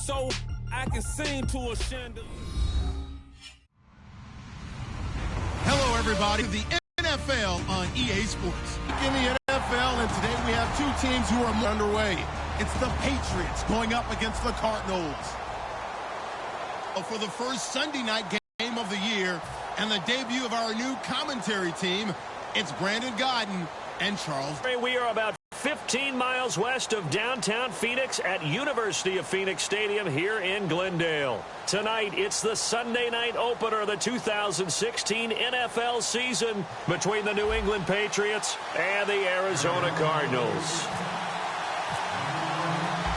so I can sing to a chandelier. Hello, everybody. The NFL on EA Sports. In the NFL, and today we have two teams who are underway. It's the Patriots going up against the Cardinals. For the first Sunday night game of the year and the debut of our new commentary team, it's Brandon Godden and Charles. We are about 15 miles west of downtown Phoenix at University of Phoenix Stadium here in Glendale. Tonight, it's the Sunday night opener of the 2016 NFL season between the New England Patriots and the Arizona Cardinals.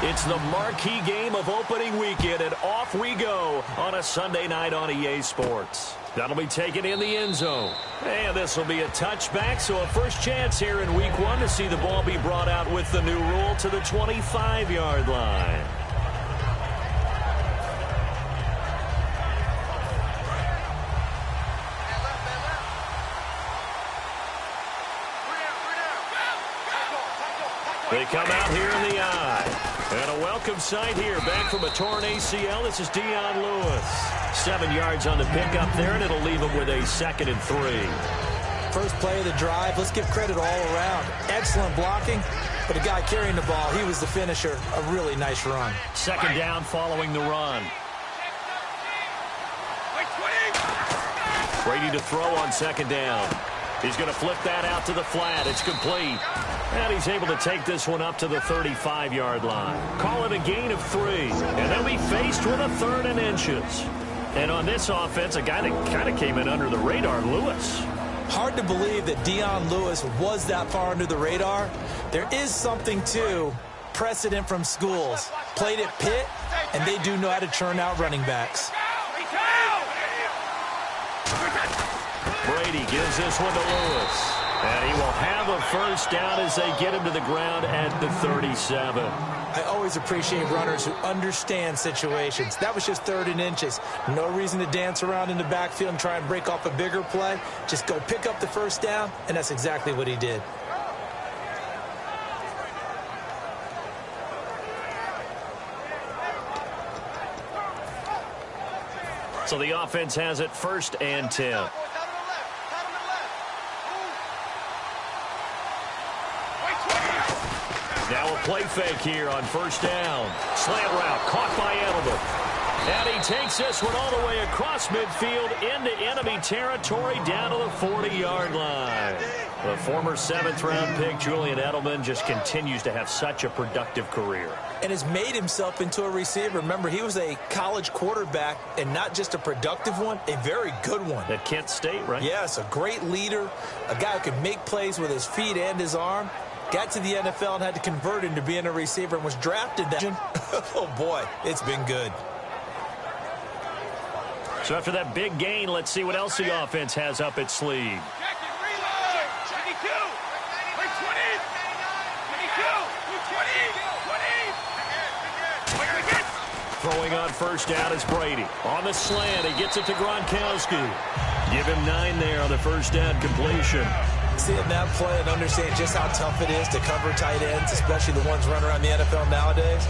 It's the marquee game of opening weekend, and off we go on a Sunday night on EA Sports. That'll be taken in the end zone. And this will be a touchback, so a first chance here in week one to see the ball be brought out with the new rule to the 25-yard line. They come out here in the eye. And a welcome sight here. Back from a torn ACL, this is Dion Lewis. 7 yards on the pickup there, and it'll leave him with a 2nd and 3. First play of the drive. Let's give credit all around. Excellent blocking, but the guy carrying the ball, he was the finisher. A really nice run. 2nd down following the run. Brady to throw on 2nd down. He's going to flip that out to the flat. It's complete. And he's able to take this one up to the 35-yard line. Call it a gain of 3. And they'll be faced with a 3rd and inches. And on this offense, a guy that kind of came in under the radar, Lewis. Hard to believe that Dion Lewis was that far under the radar. There is something to precedent from schools. Played at Pitt, and they do know how to churn out running backs. Brady gives this one to Lewis. And he will have a first down as they get him to the ground at the 37. I always appreciate runners who understand situations. That was just 3rd and inches. No reason to dance around in the backfield and try and break off a bigger play. Just go pick up the first down, and that's exactly what he did. So the offense has it 1st and 10. Now a play fake here on 1st down. Slant route caught by Edelman. And he takes this one all the way across midfield into enemy territory down to the 40-yard line. The former 7th-round pick, Julian Edelman, just continues to have such a productive career. And has made himself into a receiver. Remember, he was a college quarterback, and not just a productive one, a very good one. At Kent State, right? Yes, a great leader, a guy who can make plays with his feet and his arm. Got to the NFL and had to convert into being a receiver and was drafted. Oh, boy, it's been good. So after that big gain, let's see what else the offense has up its sleeve. Throwing on 1st down is Brady. On the slant, he gets it to Gronkowski. Give him 9 there on the 1st down completion. Seeing that play and understand just how tough it is to cover tight ends, especially the ones running around the NFL nowadays,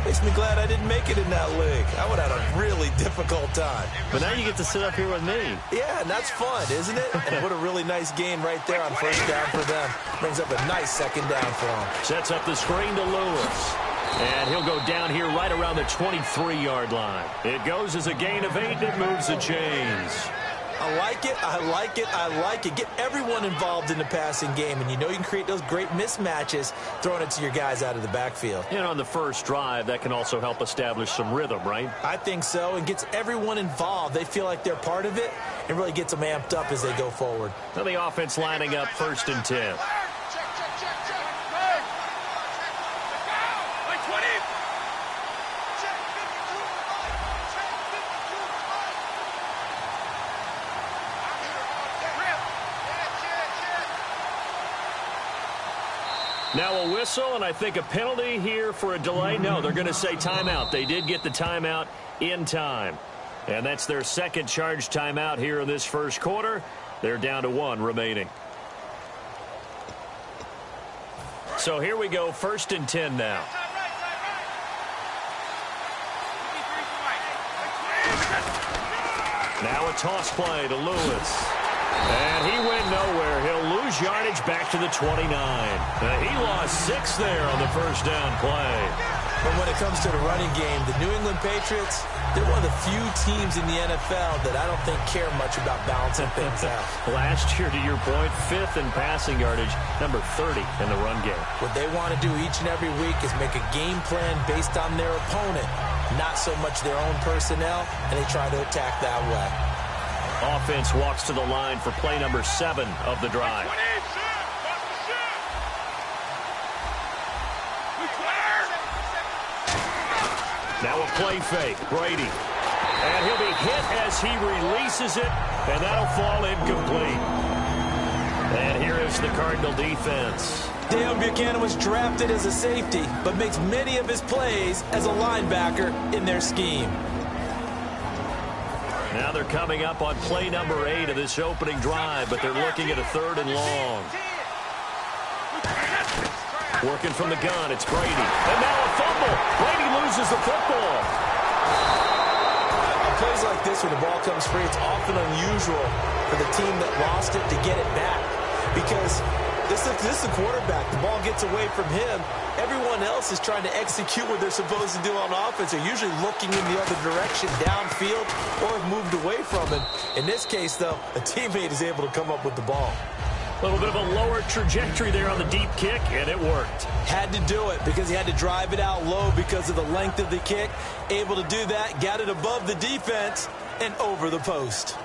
makes me glad I didn't make it in that league. I would have had a really difficult time. But now you get to sit up here with me. Yeah, and that's fun, isn't it? And what a really nice game right there on 1st down for them. Brings up a nice 2nd down for them. Sets up the screen to Lewis. And he'll go down here right around the 23-yard line. It goes as a gain of 8, and it moves the chains. I like it, I like it, I like it. Get everyone involved in the passing game, and you know you can create those great mismatches throwing it to your guys out of the backfield. And on the first drive, that can also help establish some rhythm, right? I think so, and gets everyone involved. They feel like they're part of it, and really gets them amped up as they go forward. Now the offense lining up 1st and 10. Now a whistle, and I think a penalty here for a delay. No, they're going to say timeout. They did get the timeout in time. And that's their 2nd charge timeout here in this 1st quarter. They're down to 1 remaining. So here we go, 1st and 10 now. Now a toss play to Lewis. And he went nowhere. He'll lose yardage back to the 29. He lost 6 there on the first down play. But when it comes to the running game, the New England Patriots, they're one of the few teams in the NFL that I don't think care much about balancing things out. Last year, to your point, 5th in passing yardage, number 30 in the run game. What they want to do each and every week is make a game plan based on their opponent, not so much their own personnel, and they try to attack that way. Offense walks to the line for play number 7 of the drive. Now a play fake, Brady. And he'll be hit as he releases it, and that'll fall incomplete. And here is the Cardinal defense. Dale Buchanan was drafted as a safety, but makes many of his plays as a linebacker in their scheme. Now they're coming up on play number 8 of this opening drive, but they're looking at a 3rd and long. Working from the gun, it's Brady. And now a fumble. Brady loses the football. On plays like this, when the ball comes free, it's often unusual for the team that lost it to get it back. Because this is the quarterback. The ball gets away from him. Everyone else is trying to execute what they're supposed to do on offense. They're usually looking in the other direction, downfield, or have moved away from him. In this case, though, a teammate is able to come up with the ball. A little bit of a lower trajectory there on the deep kick, and it worked. Had to do it because he had to drive it out low because of the length of the kick. Able to do that, got it above the defense, and over the post.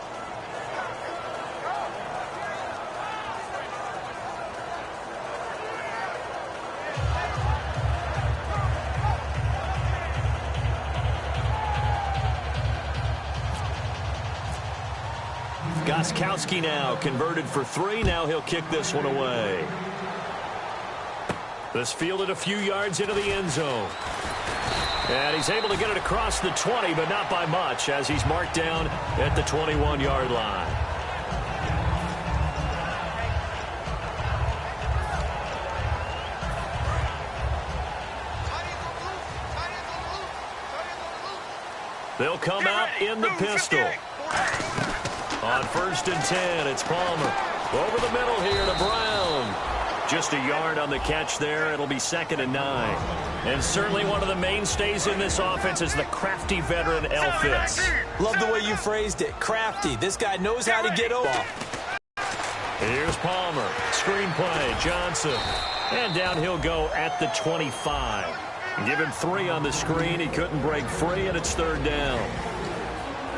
Gostkowski now converted for 3. Now he'll kick this one away. This fielded a few yards into the end zone. And he's able to get it across the 20, but not by much, as he's marked down at the 21-yard line. They'll come out in the pistol. On 1st and 10, it's Palmer. Over the middle here to Brown. Just a yard on the catch there. It'll be 2nd and 9. And certainly one of the mainstays in this offense is the crafty veteran Elfitz. Love the way you phrased it. Crafty. This guy knows how to get over. Here's Palmer. Screen play. Johnson. And down he'll go at the 25. Give him 3 on the screen. He couldn't break free, and it's 3rd down.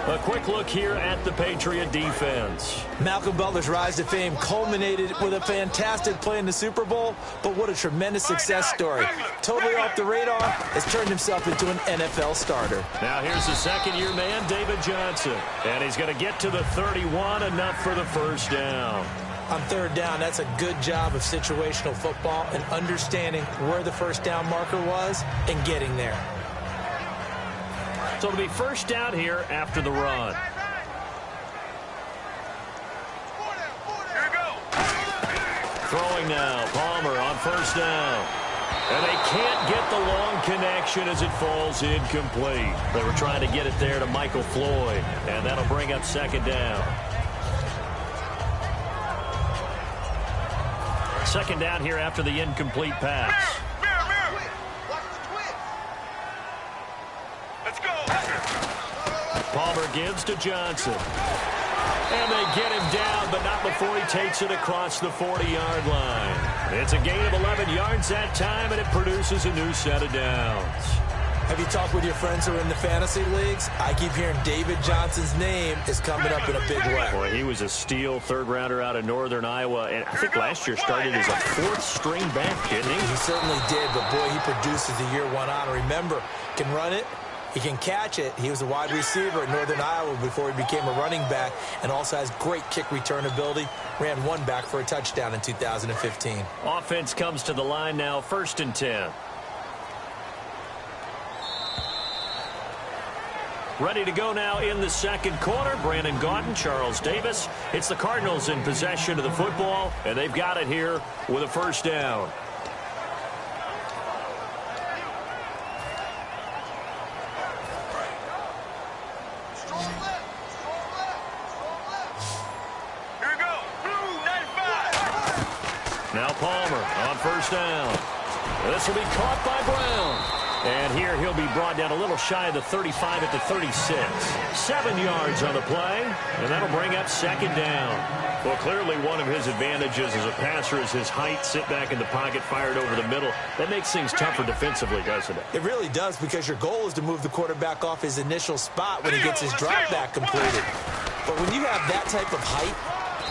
A quick look here at the Patriot defense. Malcolm Butler's rise to fame culminated with a fantastic play in the Super Bowl, but what a tremendous success story. Totally off the radar, has turned himself into an NFL starter. Now here's the 2nd-year man, David Johnson. And he's going to get to the 31, enough for the 1st down. On 3rd down, that's a good job of situational football and understanding where the 1st down marker was and getting there. So it'll be 1st down here after the run. Throwing now, Palmer on 1st down. And they can't get the long connection as it falls incomplete. They were trying to get it there to Michael Floyd, and that'll bring up 2nd down. 2nd down here after the incomplete pass. Palmer gives to Johnson. And they get him down, but not before he takes it across the 40-yard line. It's a gain of 11 yards that time, and it produces a new set of downs. Have you talked with your friends who are in the fantasy leagues? I keep hearing David Johnson's name is coming up in a big way. Boy, he was a steal 3rd-rounder out of Northern Iowa, and I think last year started as a 4th-string back, didn't he? He certainly did, but boy, he produced as the year went on. Remember, can run it. He can catch it. He was a wide receiver at Northern Iowa before he became a running back, and also has great kick return ability. Ran one back for a touchdown in 2015. Offense comes to the line now, 1st and 10. Ready to go now in the 2nd quarter. Brandon Gaudin, Charles Davis. It's the Cardinals in possession of the football, and they've got it here with a 1st down. Now Palmer on first down. This will be caught by Brown. And here he'll be brought down a little shy of the 35 at the 36. 7 yards on the play, and that'll bring up second down. Well, clearly one of his advantages as a passer is his height. Sit back in the pocket, fired over the middle. That makes things tougher defensively, doesn't it? It really does, because your goal is to move the quarterback off his initial spot when he gets his drop back completed. But when you have that type of height,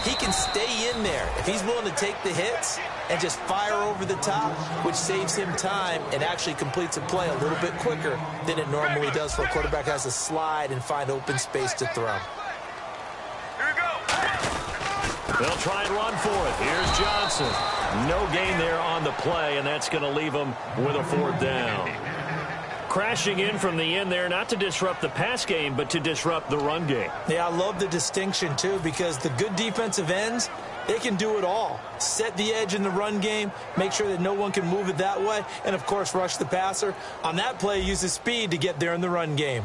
he can stay in there if he's willing to take the hits and just fire over the top, which saves him time and actually completes a play a little bit quicker than it normally does for a quarterback who has to slide and find open space to throw. They'll try and run for it. Here's Johnson. No gain there on the play, and that's going to leave him with a fourth down. Crashing in from the end there, not to disrupt the pass game, but to disrupt the run game. Yeah, I love the distinction, too, because the good defensive ends, they can do it all. Set the edge in the run game, make sure that no one can move it that way, and, of course, rush the passer. On that play, use his speed to get there in the run game.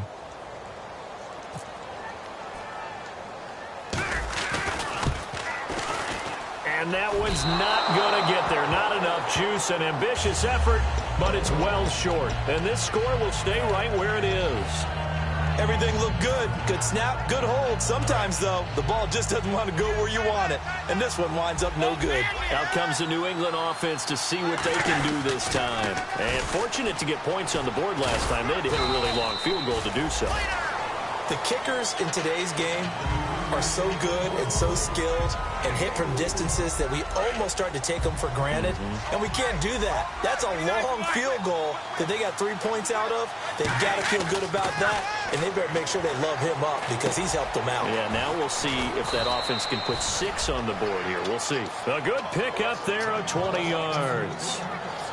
And that one's not going to get there. Not enough juice. An ambitious effort, but it's well short. And this score will stay right where it is. Everything looked good. Good snap, good hold. Sometimes, though, the ball just doesn't want to go where you want it. And this one winds up no good. Out comes the New England offense to see what they can do this time. And fortunate to get points on the board last time. They had to hit a really long field goal to do so. The kickers in today's game are so good and so skilled and hit from distances that we almost start to take them for granted. And we can't do that. That's a long field goal that they got 3 points out of. They've got to feel good about that, and they better make sure they love him up because he's helped them out. Yeah, now we'll see if that offense can put 6 on the board here. We'll see. A good pick up there of 20 yards.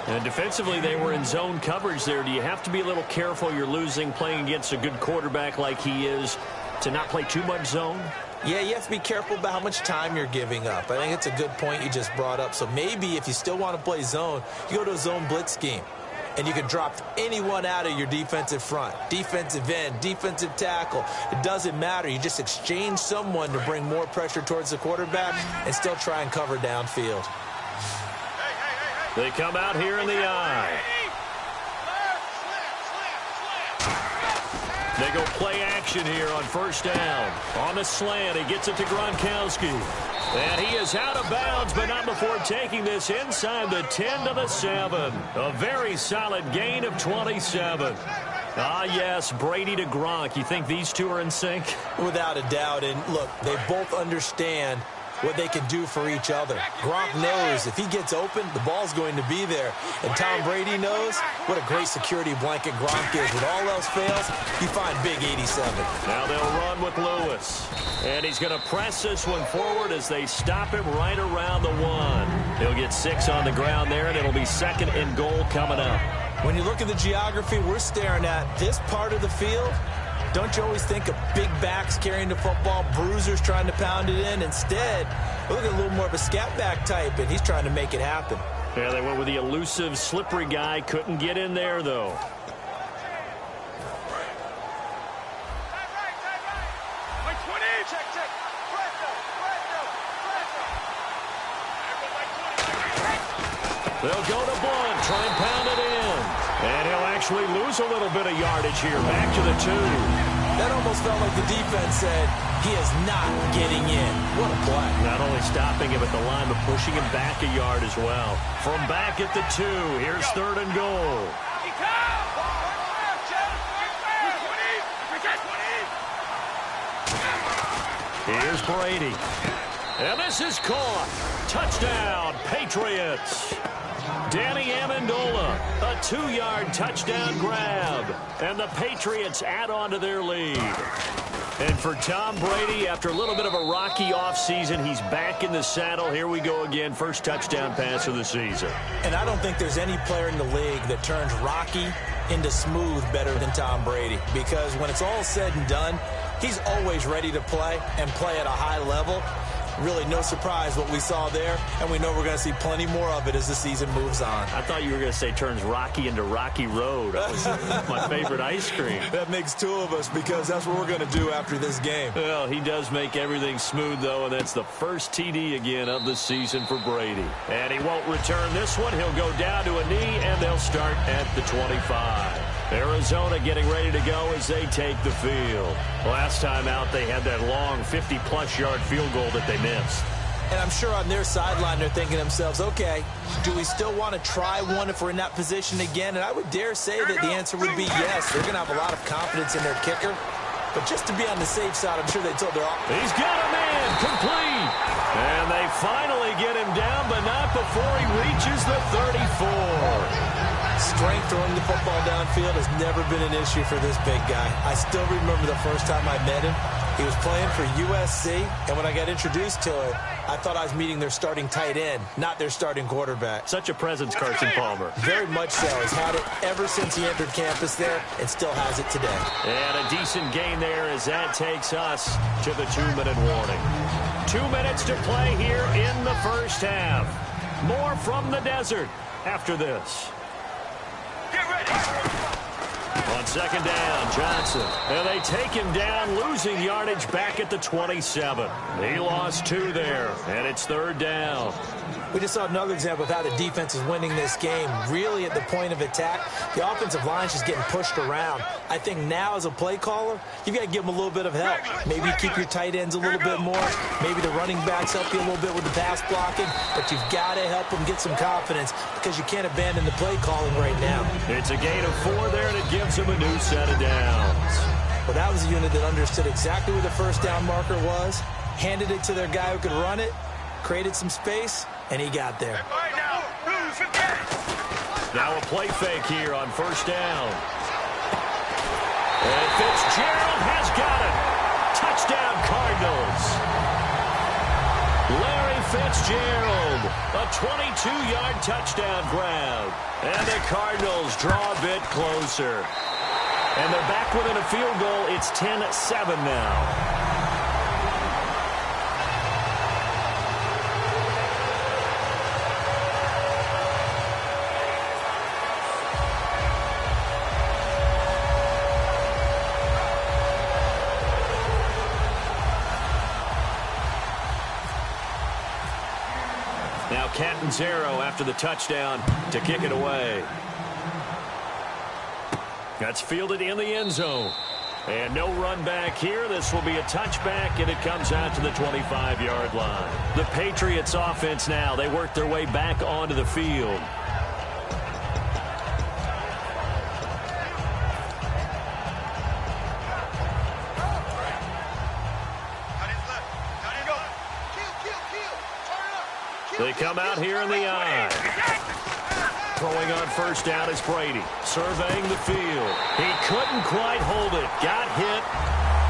And defensively, they were in zone coverage there. Do you have to be a little careful? You're losing playing against a good quarterback like he is to not play too much zone? Yeah, you have to be careful about how much time you're giving up. I think it's a good point you just brought up. So maybe if you still want to play zone, you go to a zone blitz scheme. And you can drop anyone out of your defensive front. Defensive end, defensive tackle. It doesn't matter. You just exchange someone to bring more pressure towards the quarterback and still try and cover downfield. They come out here in the eye. They go play action here on first down. On the slant, he gets it to Gronkowski. And he is out of bounds, but not before taking this inside the 10 to the 7. A very solid gain of 27. Ah, yes, Brady to Gronk. You think these two are in sync? Without a doubt. And, look, they both understand what they can do for each other. Gronk knows if he gets open, the ball's going to be there. And Tom Brady knows what a great security blanket Gronk is. When all else fails, you find big 87. Now they'll run with Lewis. And he's going to press this one forward as they stop him right around the 1. He'll get 6 on the ground there, and it'll be second and goal coming up. When you look at the geography we're staring at, this part of the field, don't you always think of big backs carrying the football, bruisers trying to pound it in? Instead, look at a little more of a scat back type, and he's trying to make it happen. Yeah, they went with the elusive, slippery guy. Couldn't get in there, though. They'll go to Blunt, try and pound it in. And he'll actually lose a little bit of yardage here. Back to the 2. That almost felt like the defense said, he is not getting in. What a play. Not only stopping him at the line, but pushing him back a yard as well. From back at the 2, here's third and goal. Here's Brady. And this is caught. Touchdown, Patriots. Danny Amendola, a 2-yard touchdown grab. And the Patriots add on to their lead. And for Tom Brady, after a little bit of a rocky offseason, he's back in the saddle. Here we go again. First touchdown pass of the season. And I don't think there's any player in the league that turns rocky into smooth better than Tom Brady. Because when it's all said and done, he's always ready to play and play at a high level. Really no surprise what we saw there, and we know we're going to see plenty more of it as the season moves on. I thought you were going to say turns Rocky into Rocky Road. That was my favorite ice cream. That makes two of us because that's what we're going to do after this game. Well, he does make everything smooth, though, and that's the first TD again of the season for Brady. And he won't return this one. He'll go down to a knee, and they'll start at the 25. Arizona getting ready to go as they take the field. Last time out, they had that long 50-plus yard field goal that they missed. And I'm sure on their sideline they're thinking to themselves, okay, do we still want to try one if we're in that position again? And I would dare say that the answer would be yes. They're going to have a lot of confidence in their kicker. But just to be on the safe side, I'm sure they told their offense. He's got a man, complete. And they finally get him down, but not before he reaches the 34. Strength throwing the football downfield has never been an issue for this big guy. I still remember the first time I met him. He was playing for USC, and when I got introduced to him, I thought I was meeting their starting tight end, not their starting quarterback. Such a presence, Carson Palmer. Very much so. He's had it ever since he entered campus there and still has it today. And a decent gain there as that takes us to the 2-minute warning. 2 minutes to play here in the first half. More from the desert after this. Get ready. On second down, Johnson. And they take him down, losing yardage back at the 27. He lost 2 there, and it's third down. We just saw another example of how the defense is winning this game. Really at the point of attack, the offensive line is just getting pushed around. I think now as a play caller, you've got to give them a little bit of help. Maybe keep your tight ends a little bit more. Maybe the running backs help you a little bit with the pass blocking. But you've got to help them get some confidence because you can't abandon the play calling right now. It's a gain of 4 there, and it gives them a new set of downs. Well, that was a unit that understood exactly where the first down marker was, handed it to their guy who could run it, created some space, and he got there. Now a play fake here on first down. And Fitzgerald has got it. Touchdown, Cardinals. Larry Fitzgerald, a 22-yard touchdown grab. And the Cardinals draw a bit closer. And they're back within a field goal. It's 10-7 now. Now Catanzaro after the touchdown to kick it away. That's fielded in the end zone. And no run back here. This will be a touchback, and it comes out to the 25-yard line. The Patriots offense now. They work their way back onto the field. They come out here in the eye. Throwing on first down is Brady. Surveying the field. He couldn't quite hold it. Got hit.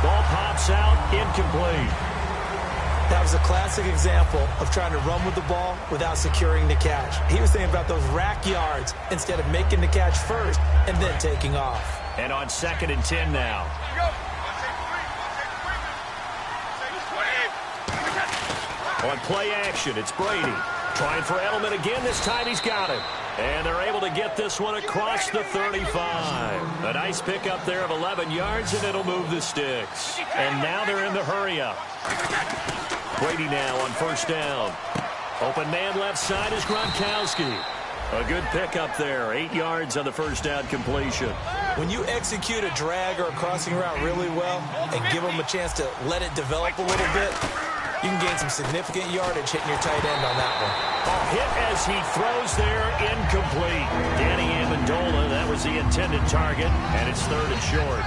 Ball pops out. Incomplete. That was a classic example of trying to run with the ball without securing the catch. He was thinking about those rack yards instead of making the catch first and then taking off. And on 2nd and 10 now. On play action, it's Brady. Trying for Edelman again. This time he's got it. And they're able to get this one across the 35. A nice pickup there of 11 yards, and it'll move the sticks. And now they're in the hurry-up. Brady now on first down. Open man left side is Gronkowski. A good pickup there. 8 yards on the first down completion. When you execute a drag or a crossing route really well and give them a chance to let it develop a little bit, you can gain some significant yardage hitting your tight end on that one. A hit as he throws there, incomplete. Danny Amendola, that was the intended target, and it's 3rd and short.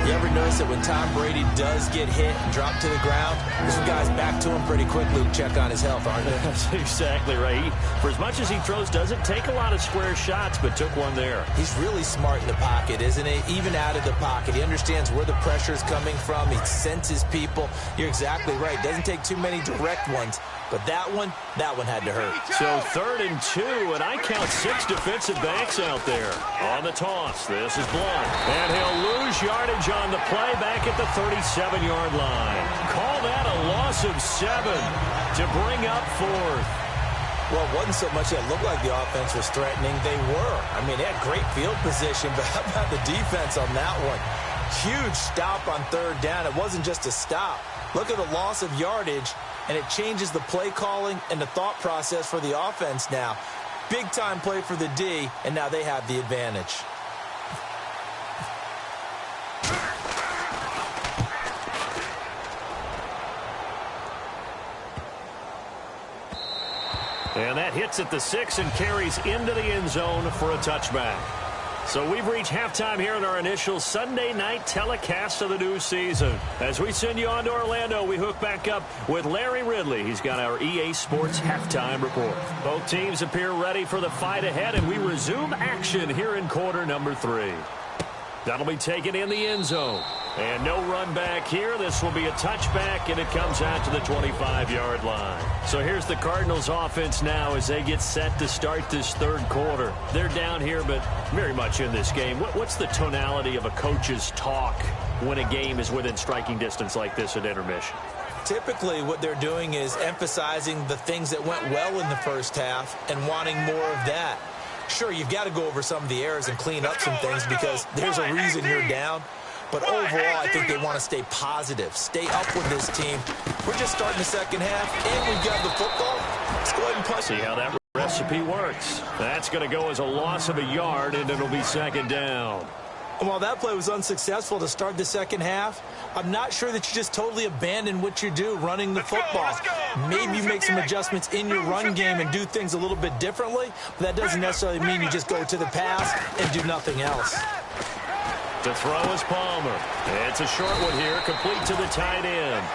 You ever notice that when Tom Brady does get hit and drop to the ground, there's some guys back to him pretty quickly to check on his health, aren't they? That's exactly right. For as much as he throws, doesn't take a lot of square shots, but took one there. He's really smart in the pocket, isn't he? Even out of the pocket. He understands where the pressure is coming from. He senses people. You're exactly right. Doesn't take too many direct ones, But that one had to hurt. So 3rd and 2, and I count 6 defensive backs out there. On the toss, this is Blunt. And he'll lose yardage on the play back at the 37-yard line. Call that a loss of 7 to bring up 4th. Well, it wasn't so much that it looked like the offense was threatening. They were. I mean, they had great field position, but how about the defense on that one? Huge stop on 3rd down. It wasn't just a stop. Look at the loss of yardage, and it changes the play calling and the thought process for the offense now. Big-time play for the D, and now they have the advantage. And that hits at the 6 and carries into the end zone for a touchback. So we've reached halftime here in our initial Sunday night telecast of the new season. As we send you on to Orlando, we hook back up with Larry Ridley. He's got our EA Sports halftime report. Both teams appear ready for the fight ahead, and we resume action here in quarter number 3. That'll be taken in the end zone. And no run back here. This will be a touchback, and it comes out to the 25-yard line. So here's the Cardinals offense now as they get set to start this 3rd quarter. They're down here, but very much in this game. What's the tonality of a coach's talk when a game is within striking distance like this at intermission? Typically, what they're doing is emphasizing the things that went well in the first half and wanting more of that. Sure, you've got to go over some of the errors and clean up some things because there's a reason you're down. But overall, I think they want to stay positive, stay up with this team. We're just starting the second half, and we've got the football. Let's go ahead and push. See how that recipe works. That's going to go as a loss of a yard, and it'll be 2nd down. And while that play was unsuccessful to start the second half, I'm not sure that you just totally abandon what you do running the football. Maybe you make some adjustments in your run game and do things a little bit differently, but that doesn't necessarily mean you just go to the pass and do nothing else. To throw is Palmer. It's a short one here, complete to the tight end.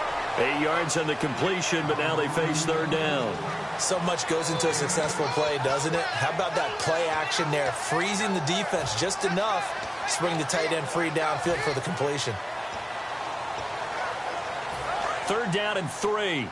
8 yards on the completion, but now they face 3rd down. So much goes into a successful play, doesn't it? How about that play action there, freezing the defense just enough to bring the tight end free downfield for the completion. 3rd down and 3.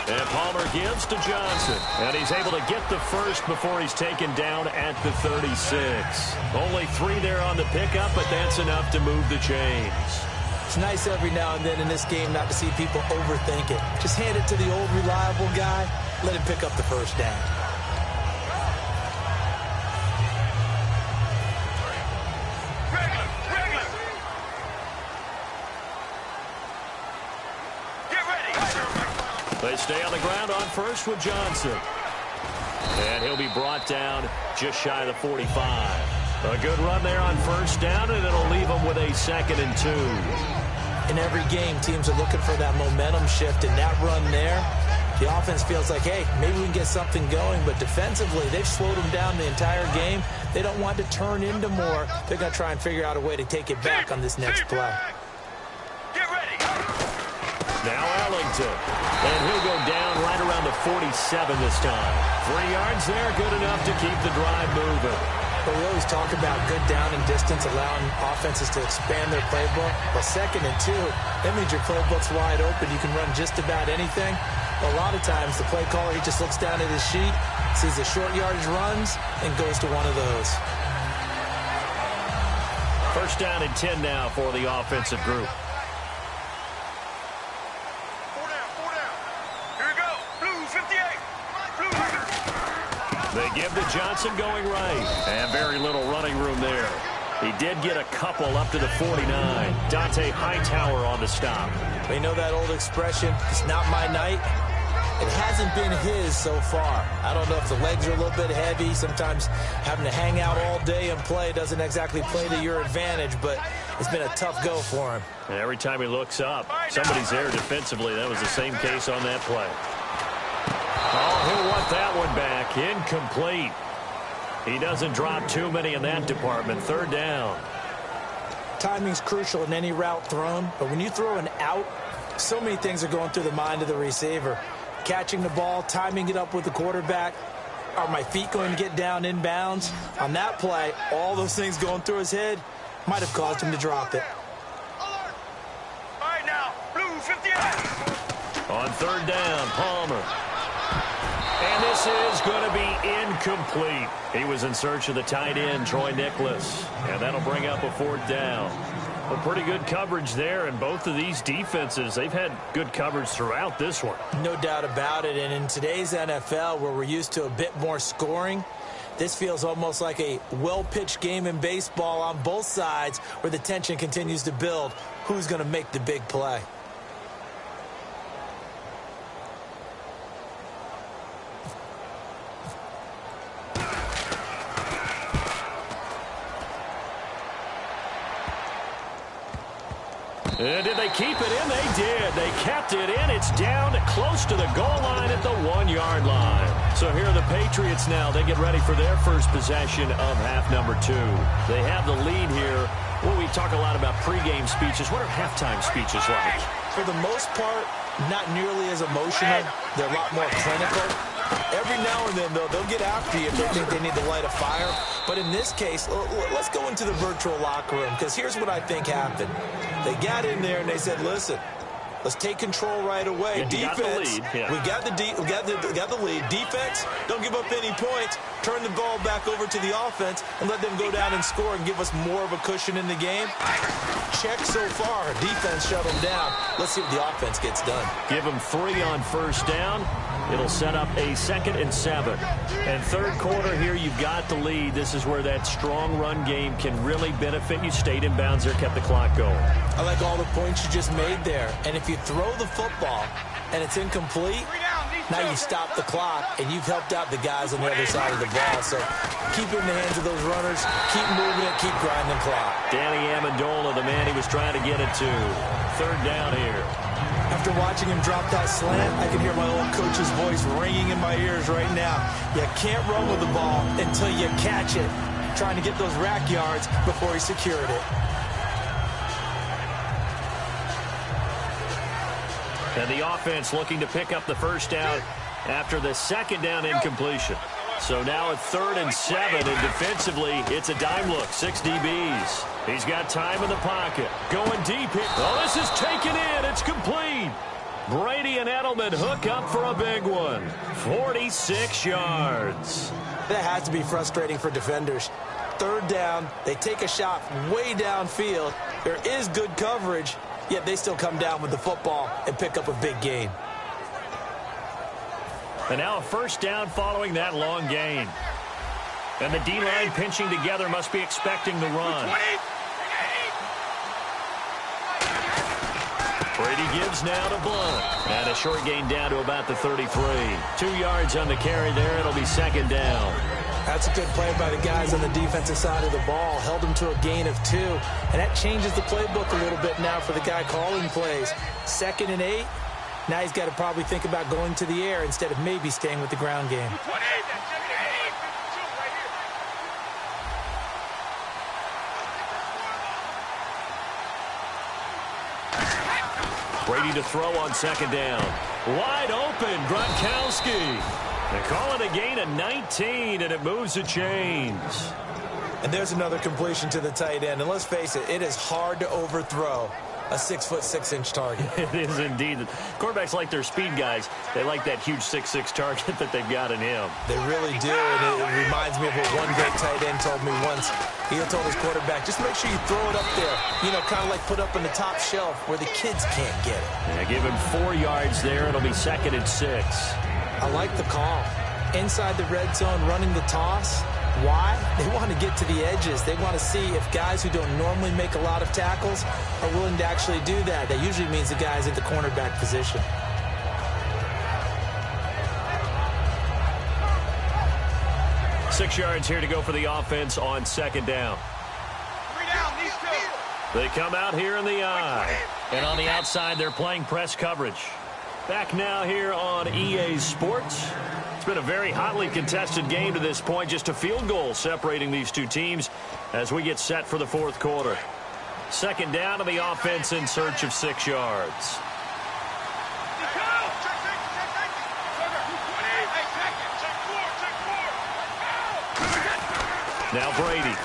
And Palmer gives to Johnson. And he's able to get the first before he's taken down at the 36. Only 3 there on the pickup, but that's enough to move the chains. It's nice every now and then in this game not to see people overthink it. Just hand it to the old reliable guy. Let him pick up the first down. They stay on the ground on first with Johnson. And he'll be brought down just shy of the 45. A good run there on 1st down, and it'll leave them with a 2nd and 2. In every game, teams are looking for that momentum shift, and that run there, the offense feels like, hey, maybe we can get something going, but defensively, they've slowed them down the entire game. They don't want to turn into more. They're going to try and figure out a way to take it back on this next play. Get ready. Now Ellington. And he'll go down right around the 47 this time. 3 yards there, good enough to keep the drive moving. But we always talk about good down and distance, allowing offenses to expand their playbook. Well, 2nd and 2, that means your playbook's wide open. You can run just about anything. But a lot of times, the play caller, he just looks down at his sheet, sees the short yardage runs, and goes to one of those. 1st down and 10 now for the offensive group. They give to Johnson going right. And very little running room there. He did get a couple up to the 49. Dante Hightower on the stop. We know that old expression, it's not my night. It hasn't been his so far. I don't know if the legs are a little bit heavy. Sometimes having to hang out all day and play doesn't exactly play to your advantage, but it's been a tough go for him. And every time he looks up, somebody's there defensively. That was the same case on that play. Oh, he'll want that one back. Incomplete. He doesn't drop too many in that department. 3rd down. Timing's crucial in any route thrown, but when you throw an out, so many things are going through the mind of the receiver. Catching the ball, timing it up with the quarterback, Are my feet going to get down inbounds? On that play, all those things going through his head might have caused him to drop it. All right, now, blue 58. On third down, Palmer. And this is going to be incomplete. He was in search of the tight end, Troy Nicholas. And that'll bring up a fourth down. Well, pretty good coverage there, and both of these defenses, they've had good coverage throughout this one. No doubt about it, and in today's NFL, where we're used to a bit more scoring, this feels almost like a well-pitched game in baseball on both sides where the tension continues to build. Who's going to make the big play? And did they keep it in? They did. They kept it in. It's down close to the goal line at the 1-yard line. So here are the Patriots now. They get ready for their first possession of half number 2. They have the lead here. Well, we talk a lot about pregame speeches. What are halftime speeches like? For the most part, not nearly as emotional. They're a lot more clinical. Every now and then, though, they'll get after you if they think they need to light a fire. But in this case, let's go into the virtual locker room, because here's what I think happened. They got in there and they said, listen, let's take control right away. Yeah, Defense, yeah. we got the lead. Defense, don't give up any points. Turn the ball back over to the offense and let them go down and score and give us more of a cushion in the game. Check so far. Defense shut them down. Let's see what the offense gets done. Give them 3 on first down. It'll set up a 2nd and 7. And third quarter here, you've got the lead. This is where that strong run game can really benefit you. Stayed in bounds there, kept the clock going. I like all the points you just made there. And if you throw the football and it's incomplete, now you stop the clock, and you've helped out the guys on the other side of the ball. So keep it in the hands of those runners. Keep moving it. Keep grinding clock. Danny Amendola, the man he was trying to get it to. Third down here. After watching him drop that slant, I can hear my old coach's voice ringing in my ears right now. You can't run with the ball until you catch it. Trying to get those rack yards before he secured it. And the offense looking to pick up the first down after the 2nd down incompletion. So now it's 3rd and 7, and defensively, it's a dime look. 6 DBs. He's got time in the pocket. Going deep here. Oh, this is taken in. It's complete. Brady and Edelman hook up for a big one. 46 yards. That has to be frustrating for defenders. 3rd down, they take a shot way downfield. There is good coverage, yet they still come down with the football and pick up a big gain. And now a first down following that long gain. And the D-line pinching together must be expecting the run. Brady gives now to Blunt. And a short gain down to about the 33. 2 yards on the carry there. It'll be 2nd down. That's a good play by the guys on the defensive side of the ball. Held them to a gain of 2. And that changes the playbook a little bit now for the guy calling plays. 2nd and 8. Now he's got to probably think about going to the air instead of maybe staying with the ground game. Brady to throw on 2nd down. Wide open, Gronkowski. They call it a gain of 19, and it moves the chains. And there's another completion to the tight end. And let's face it, it is hard to overthrow a 6'6" target. It is indeed. Quarterbacks like their speed guys. They like that huge 6'6" target that they've got in him. They really do, and it reminds me of what one great tight end told me once. He told his quarterback, just make sure you throw it up there, you know, kind of like put up on the top shelf where the kids can't get it. Yeah, give him 4 yards there. It'll be 2nd and 6. I like the call. Inside the red zone, running the toss. Why? They want to get to the edges. They want to see if guys who don't normally make a lot of tackles are willing to actually do that. That usually means the guy's at the cornerback position. Six yards here to go for the offense on 2nd down. 3 down, these 2. They come out here in the eye. And on the outside, they're playing press coverage. Back now here on EA Sports. It's been a very hotly contested game to this point. Just a field goal separating these two teams as we get set for the 4th quarter. 2nd down to the offense in search of 6 yards. Now Brady.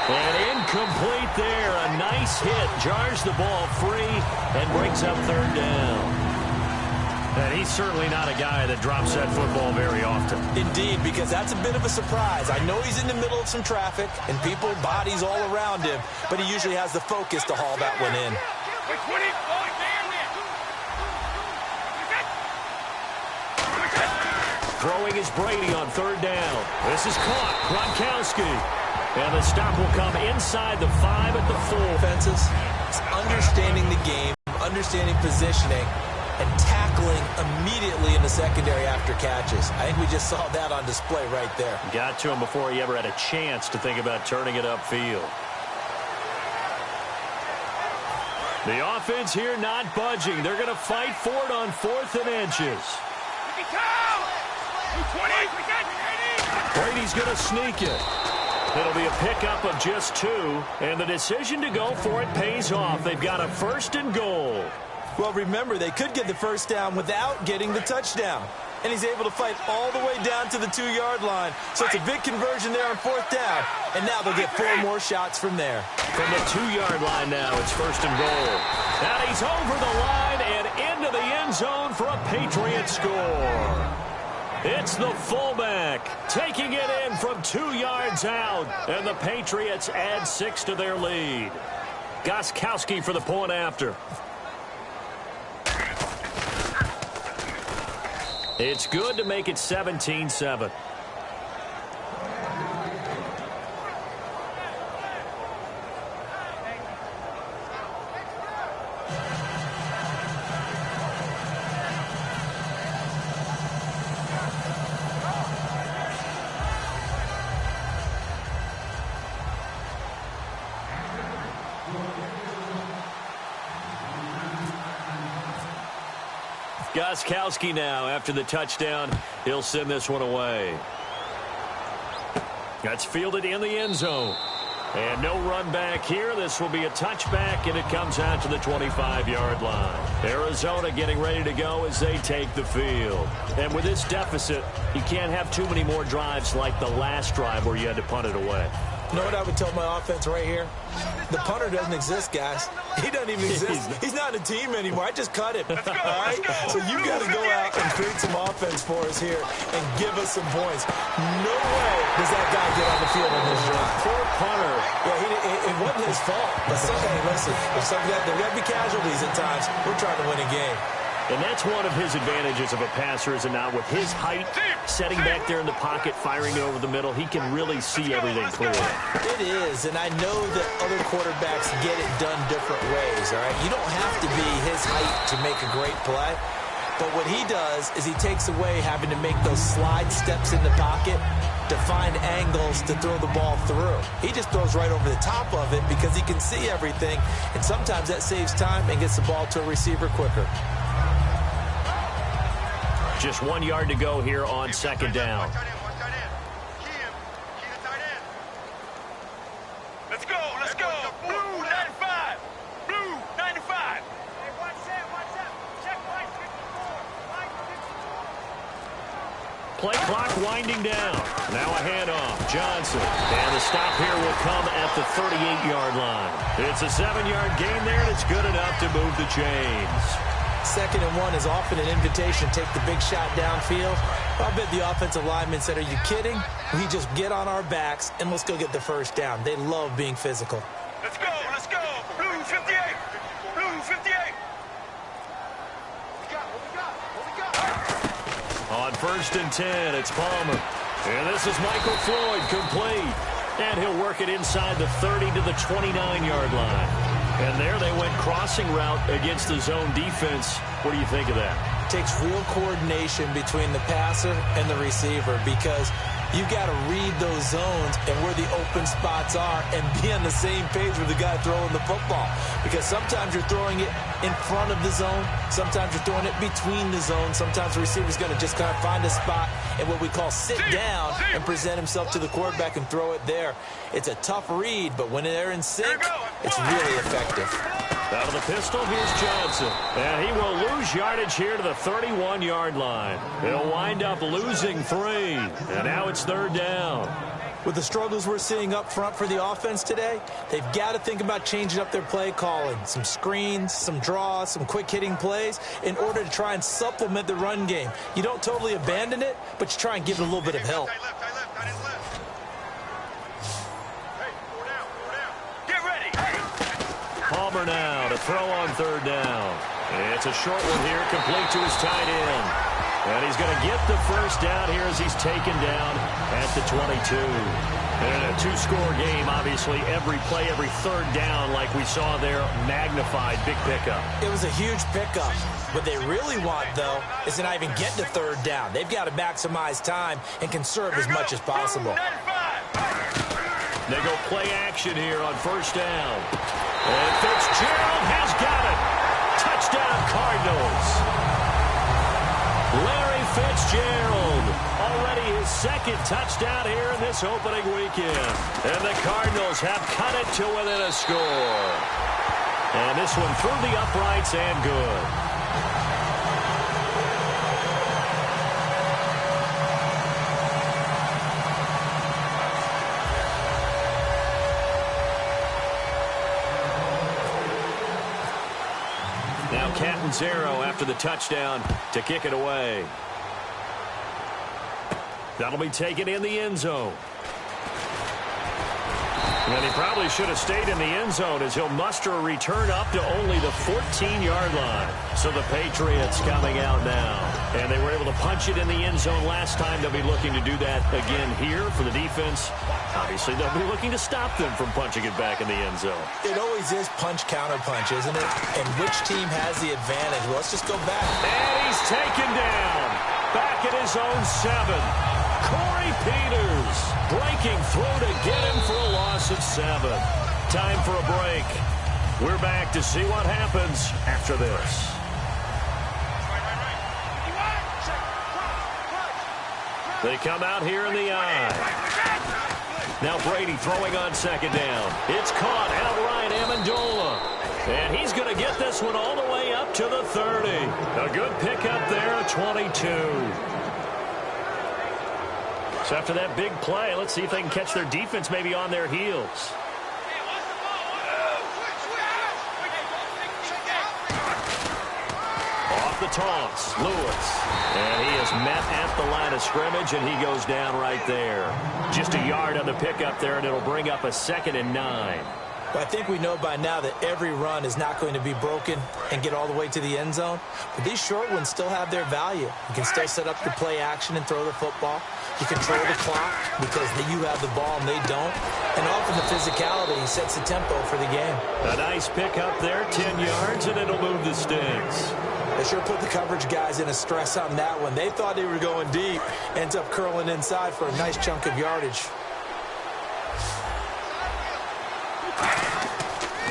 And incomplete there. A nice hit. Jars the ball free and brings up third down. And he's certainly not a guy that drops that football very often. Indeed, because that's a bit of a surprise. I know he's in the middle of some traffic and people, bodies all around him, but he usually has the focus to haul that one in. Throwing is Brady on third down. This is caught. Gronkowski. And the stop will come inside the 5 at the 4. Offenses, it's understanding the game, understanding positioning, and tackling immediately in the secondary after catches. I think we just saw that on display right there. Got to him before he ever had a chance to think about turning it upfield. The offense here not budging. They're going to fight for it on 4th and inches. Brady's going to sneak it. It'll be a pickup of just 2, and the decision to go for it pays off. They've got a 1st and goal. Well, remember, they could get the first down without getting the touchdown. And he's able to fight all the way down to the 2-yard line. So it's a big conversion there on 4th down. And now they'll get 4 more shots from there. From the 2-yard line now, it's 1st and goal. And he's over the line and into the end zone for a Patriot score. It's the fullback taking it in from 2 yards out. And the Patriots add 6 to their lead. Gostkowski for the point after. It's good to make it 17-7. Gostkowski now after the touchdown. He'll send this one away. That's fielded in the end zone. And no run back here. This will be a touchback, and it comes out to the 25-yard line. Arizona getting ready to go as they take the field. And with this deficit, you can't have too many more drives like the last drive where you had to punt it away. You know what I would tell my offense right here? The punter doesn't exist, guys. He doesn't even exist. He's not a team anymore. I just cut him. All right? So you got to go out and create some offense for us here and give us some points. No way does that guy get on the field on this drive. Poor punter. Yeah, it wasn't his fault. But hey, listen, if there got to be casualties at times, we're trying to win a game. And that's one of his advantages of a passer, is it not? With his height, setting back there in the pocket, firing it over the middle, he can really see everything clearly. It is, and I know that other quarterbacks get it done different ways, all right? You don't have to be his height to make a great play. But what he does is he takes away having to make those slide steps in the pocket to find angles to throw the ball through. He just throws right over the top of it because he can see everything, and sometimes that saves time and gets the ball to a receiver quicker. Just 1 yard to go here on 2nd down. Let's go, let's go. Blue 95. Blue 95. Play clock winding down. Now a handoff. Johnson. And the stop here will come at the 38-yard line. It's a 7-yard gain there, and it's good enough to move the chains. 2nd and 1 is often an invitation. Take the big shot downfield. I bet the offensive lineman said, are you kidding? We just get on our backs and let's go get the first down. They love being physical. Let's go, let's go. Blue 58. Blue 58. On 1st and 10, it's Palmer. And this is Michael Floyd, complete. And he'll work it inside the 30 to the 29-yard line. And there they went crossing route against the zone defense. What do you think of that? It takes real coordination between the passer and the receiver because you've got to read those zones and where the open spots are and be on the same page with the guy throwing the football. Because sometimes you're throwing it in front of the zone. Sometimes you're throwing it between the zones. Sometimes the receiver's going to just kind of find a spot and what we call sit down and present himself to the quarterback and throw it there. It's a tough read, but when they're in sync, it's really effective. Out of the pistol, here's Johnson. And he will lose yardage here to the 31-yard line. He'll wind up losing 3. And now it's 3rd down. With the struggles we're seeing up front for the offense today, they've got to think about changing up their play calling. Some screens, some draws, some quick-hitting plays in order to try and supplement the run game. You don't totally abandon it, but you try and give it a little bit of help. Get ready. Hey. Palmer now to throw on third down. It's a short one here, complete to his tight end. And he's going to get the first down here as he's taken down at the 22. And in a two-score game, obviously, every play, every third down, like we saw there, magnified, big pickup. It was a huge pickup. What they really want, though, is to not even get to third down. They've got to maximize time and conserve as much as possible. They go play action here on first down. And Fitzgerald has got it. Touchdown, Cardinals. Larry Fitzgerald, already his second touchdown here in this opening weekend. And the Cardinals have cut it to within a score. And this one through the uprights and good. Now Catanzaro after the touchdown to kick it away. That'll be taken in the end zone. And he probably should have stayed in the end zone as he'll muster a return up to only the 14-yard line. So the Patriots coming out now. And they were able to punch it in the end zone last time. They'll be looking to do that again here for the defense. Obviously, they'll be looking to stop them from punching it back in the end zone. It always is punch-counter-punch, isn't it? And which team has the advantage? Well, let's just go back. And he's taken down. Back at his own 7. Corey Peters breaking through to get him for a loss of 7. Time for a break. We're back to see what happens after this. They come out here in the eye. Now Brady throwing on second down. It's caught outright Amendola. And he's going to get this one all the way up to the 30. A good pickup there at 22. So after that big play, let's see if they can catch their defense maybe on their heels. Off the toss, Lewis. And he is met at the line of scrimmage, and he goes down right there. Just a yard on the pickup there, and it'll bring up a 2nd and 9. Well, I think we know by now that every run is not going to be broken and get all the way to the end zone. But these short ones still have their value. You can still set up the play action and throw the football. You control the clock because you have the ball and they don't. And often the physicality sets the tempo for the game. A nice pickup there, 10 yards, and it'll move the sticks. They sure put the coverage guys in a stress on that one. They thought they were going deep. Ends up curling inside for a nice chunk of yardage.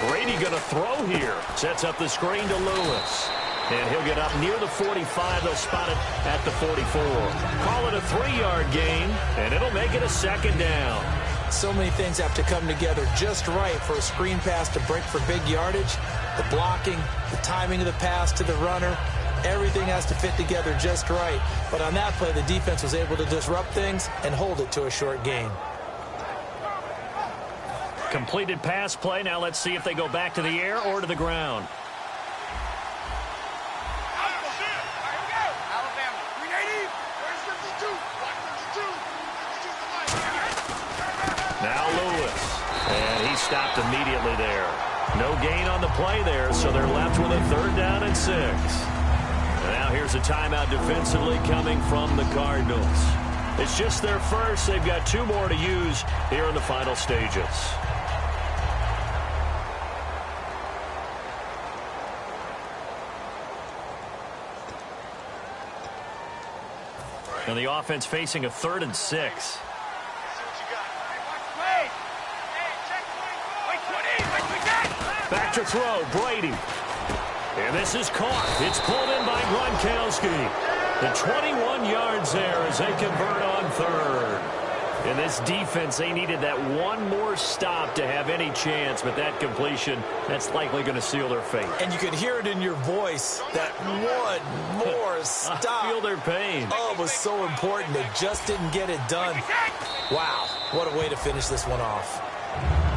Brady going to throw here. Sets up the screen to Lewis. And he'll get up near the 45. They'll spot it at the 44. Call it a 3-yard gain, and it'll make it a 2nd down. So many things have to come together just right for a screen pass to break for big yardage. The blocking, the timing of the pass to the runner, everything has to fit together just right. But on that play, the defense was able to disrupt things and hold it to a short gain. Completed pass play. Now let's see if they go back to the air or to the ground. Now Lewis. And he stopped immediately there. No gain on the play there, so they're left with a 3rd down and 6. And now here's a timeout defensively coming from the Cardinals. It's just their first. They've got 2 more to use here in the final stages. And the offense facing a 3rd and 6. Back to throw, Brady. And this is caught. It's pulled in by Gronkowski. The 21 yards there as they convert on 3rd. In this defense, they needed that one more stop to have any chance, but that completion, that's likely going to seal their fate. And you could hear it in your voice, that one more stop. I feel their pain. Oh, it was so important. They just didn't get it done. Wow, what a way to finish this one off.